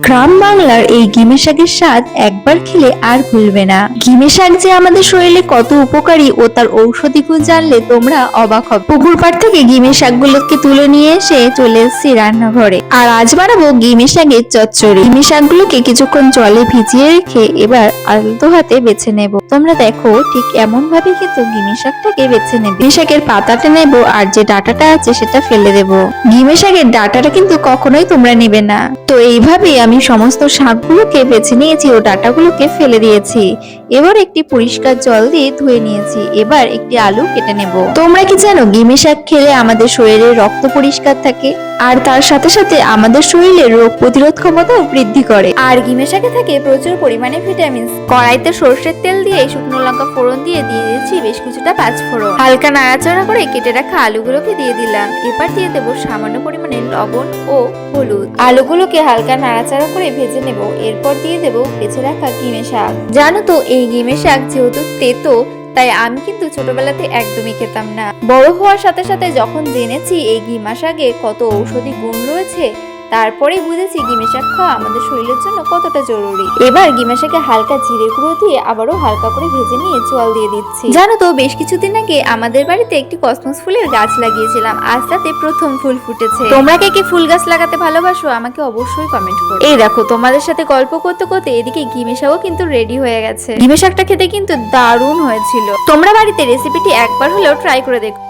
গ্রাম বাংলার এই গিমে শাকের স্বাদ একবার খেলে আর ভুলবে না। গিমে শাক যে আমাদের শরীরে কত উপকারী ও তার ঔষধি গুণ জানলে তোমরা অবাক হবে। পুকুর পাড় থেকে গিমে শাকগুলোকে তুলে নিয়ে এসে চলে এসেছি রান্নাঘরে। আর আজ বানাবো গিমে শাকের চচ্চড়ি। গিমে শাকগুলোকে কিছুক্ষণ জলে ভিজিয়ে রেখে এবার আলতো হাতে বেছে নেব। তোমরা দেখো ঠিক এমন ভাবে কিন্তু গিমে শাকটাকে বেছে নেবে। গিমে শাকের পাতাটা নেব আর যে ডাঁটাটা আছে সেটা ফেলে দেব। গিমে শাকের ডাঁটাটা কিন্তু কখনোই তোমরা নেবে না। তো এইভাবে আমি সমস্ত শাকগুলোকে বেছে নিয়েছি ও ডাঁটাগুলোকে ফেলে দিয়েছি। এবার একটি পরিষ্কার জল দিয়ে ধুয়ে নিয়েছি। এবার একটি আলু কেটে নেব। তোমরা কি জানো গিমে শাক খেলে আমাদের শরীরে রক্ত পরিষ্কার থাকে আর তার সাথে সাথে আমাদের শরীরে রোগ প্রতিরোধ ক্ষমতাও বৃদ্ধি করে। আর গিমে শাকে থাকে প্রচুর পরিমাণে ভিটামিন। কড়াইতে সরষের তেল দিয়ে শুকনো লঙ্কা ফোড়ন দিয়ে দিয়েছি বেশ কিছুটা পাঁচফোড়ন। হালকা নাড়াচাড়া করে কেটে রাখা আলুগুলোকে দিয়ে দিলাম। এবার দিয়ে দেবো সামান্য পরিমাণে লবণ ও হলুদ। আলুগুলোকে হালকা নাড়াচাড়া করে ভেজে নেব। এরপর দিয়ে দেব বেছে রাখা গিমে শাক। জানো তো এই গিমে শাক যেহেতু তেতো, তাই আমি কিন্তু ছোটবেলাতে একদমই খেতাম না। বড় হওয়ার সাথে সাথে যখন জেনেছি এই গিমা শাকে কত ঔষধি গুণ রয়েছে, তারপরেই বুঝেছি গিমে শাক খাওয়া আমাদের শরীরের জন্য কতটা জরুরি। এবার গিমে শাকে হালকা জিরে গুঁড়ো দিয়ে আবারও হালকা করে ভেজে নিয়ে জল দিয়ে দিচ্ছি। জানো তো বেশ কিছুদিন আগে আমাদের বাড়িতে একটি কসমস ফুলের গাছ লাগিয়েছিলাম। আজ তাতে প্রথম ফুল ফুটেছে। তোমরা কে কে ফুল গাছ লাগাতে ভালোবাসো আমাকে অবশ্যই কমেন্ট করো। এই দেখো তোমাদের সাথে গল্প করতে করতে এদিকে গিমে শাকও কিন্তু রেডি হয়ে গেছে। গিমে শাকটা খেতে কিন্তু দারুণ হয়েছিল। তোমরা বাড়িতে রেসিপিটি একবার হলেও ট্রাই করে দেখো।